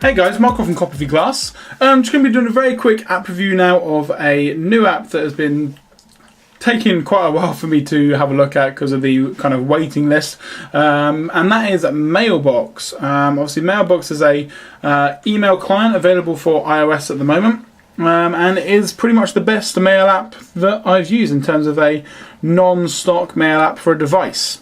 Hey guys, Michael from Copy Glass. I'm just going to be doing a very quick app review now of a new app that has been taking quite a while for me to have a look at because of the kind of waiting list, and that is Mailbox. Obviously Mailbox is a email client available for iOS at the moment, and it is pretty much the best mail app that I've used in terms of a non-stock mail app for a device.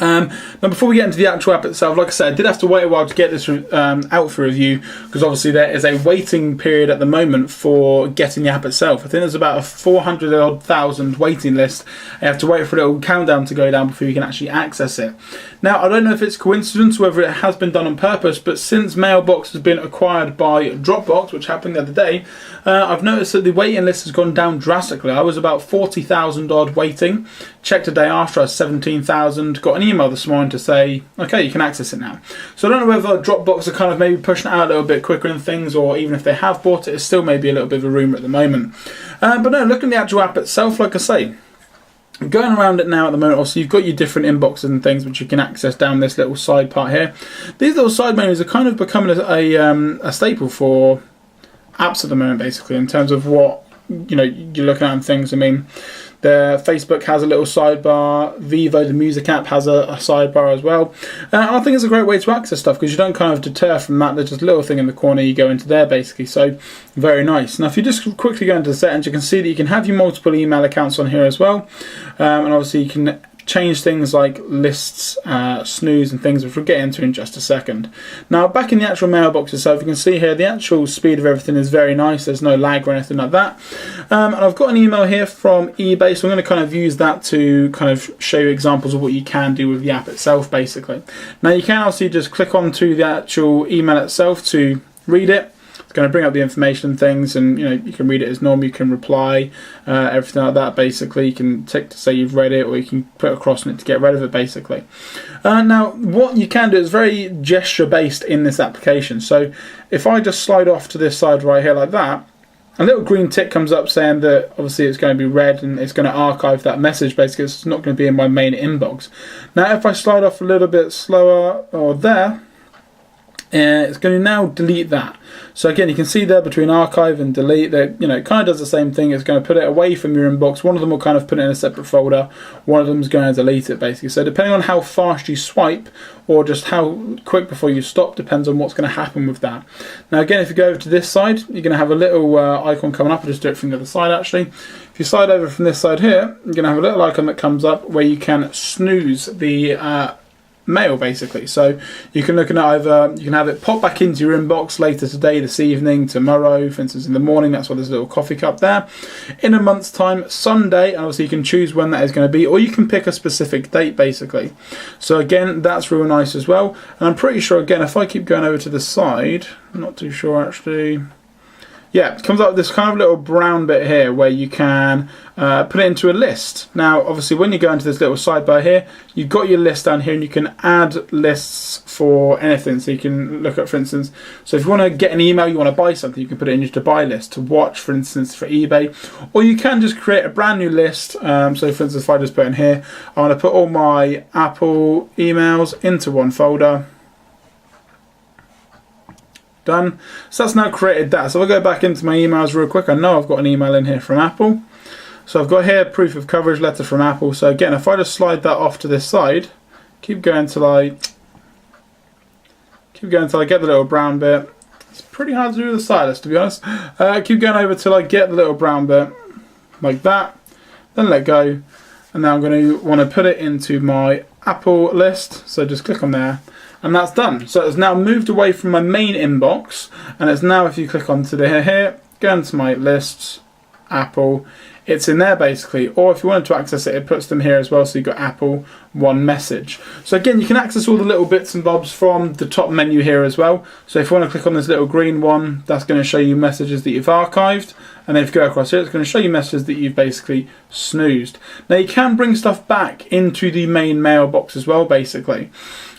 Now before we get into the actual app itself, like I said, I did have to wait a while to get this out for review because obviously there is a waiting period at the moment for getting the app itself. I think there's about a 400,000 waiting list. I have to wait for a little countdown to go down before you can actually access it. Now I don't know if it's coincidence or whether it has been done on purpose, but since Mailbox has been acquired by Dropbox, which happened the other day, I've noticed that the waiting list has gone down drastically. I was about 40,000 odd waiting. Checked a day after, I was 17,000. Got an email this morning to say, okay, you can access it now. So I don't know whether Dropbox are kind of maybe pushing it out a little bit quicker and things, or even if they have bought it, it's still maybe a little bit of a rumour at the moment. But no, looking at the actual app itself, like I say, going around it now at the moment, also you've got your different inboxes and things which you can access down this little side part here. These little side menus are kind of becoming a staple for apps at the moment, basically, in terms of what you're looking at and things. I mean, Facebook has a little sidebar. Vivo, the music app, has a sidebar as well. And I think it's a great way to access stuff because you don't kind of deter from that. There's just a little thing in the corner, you go into there basically. So very nice. Now if you just quickly go into the settings, you can see that you can have your multiple email accounts on here as well. And obviously you can change things like lists, snooze and things, which we'll get into in just a second. Now back in the actual Mailbox itself, you can see here the actual speed of everything is very nice. There's no lag or anything like that. And I've got an email here from eBay, so I'm going to kind of use that to kind of show you examples of what you can do with the app itself basically. Now you can also just click onto the actual email itself to read it. Going to bring up the information and things, and you can read it as normal, you can reply, everything like that basically. You can tick to say you've read it, or you can put a cross on it to get rid of it basically. Now what you can do is very gesture based in this application. So if I just slide off to this side right here like that, a little green tick comes up saying that obviously it's going to be read and it's going to archive that message basically. It's not going to be in my main inbox. Now if I slide off a little bit slower, or there, it's going to now delete that. So again, you can see there between archive and delete that it kind of does the same thing. It's going to put it away from your inbox. One of them will kind of put it in a separate folder. One of them is going to delete it basically. So depending on how fast you swipe or just how quick before you stop depends on what's going to happen with that. Now again, if you go over to this side, you're going to have a little icon coming up. I'll just do it from the other side actually. If you slide over from this side here, you're going to have a little icon that comes up where you can snooze the mail basically. So you can look at either, you can have it pop back into your inbox later today, this evening, tomorrow, for instance in the morning. That's why there's a little coffee cup there. In a month's time, Sunday, and obviously you can choose when that is going to be, or you can pick a specific date basically. So again, that's real nice as well. And I'm pretty sure, again, if I keep going over to the side, I'm not too sure actually. Yeah, it comes up with this kind of little brown bit here where you can put it into a list. Now, obviously, when you go into this little sidebar here, you've got your list down here and you can add lists for anything. So you can look at, for instance, so if you want to get an email, you want to buy something, you can put it in your to buy list. To watch, for instance, for eBay. Or you can just create a brand new list. So for instance, if I just put in here, I want to put all my Apple emails into one folder. Done. So that's now created that. So if I go back into my emails real quick, I know I've got an email in here from Apple. So I've got here proof of coverage letter from Apple. So again, if I just slide that off to this side, keep going till I get the little brown bit. It's pretty hard to do with the stylus, to be honest. Keep going over till I get the little brown bit like that. Then let go. And now I'm going to want to put it into my Apple list. So just click on there. And that's done. So it's now moved away from my main inbox, and it's now, if you click onto the here, go into my lists, Apple, it's in there basically. Or if you wanted to access it, it puts them here as well. So you've got Apple, one message. So again, you can access all the little bits and bobs from the top menu here as well. So if you want to click on this little green one, that's going to show you messages that you've archived. And then if you go across here, it's going to show you messages that you've basically snoozed. Now you can bring stuff back into the main mailbox as well, basically.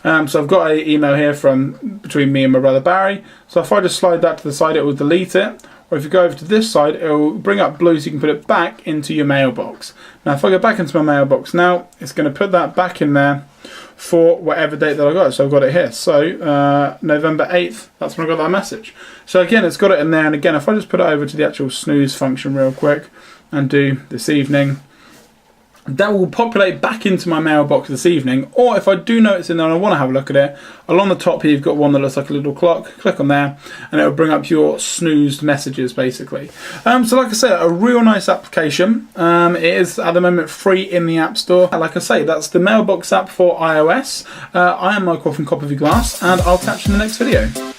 So I've got an email here from between me and my brother Barry. So if I just slide that to the side, it will delete it. or if you go over to this side, it'll bring up blue so you can put it back into your mailbox. Now if I go back into my mailbox now, it's going to put that back in there for whatever date that I got it. So I've got it here. So November 8th, that's when I got that message. So again, it's got it in there. And again, if I just put it over to the actual snooze function real quick and do this evening, that will populate back into my mailbox this evening. Or if I do know it's in there and I want to have a look at it, along the top here you've got one that looks like a little clock. Click on there and it will bring up your snoozed messages basically. So like I said, a real nice application. It is at the moment free in the App Store. Like I say, that's the Mailbox app for iOS. I am Michael from Copy Glass, and I'll catch you in the next video.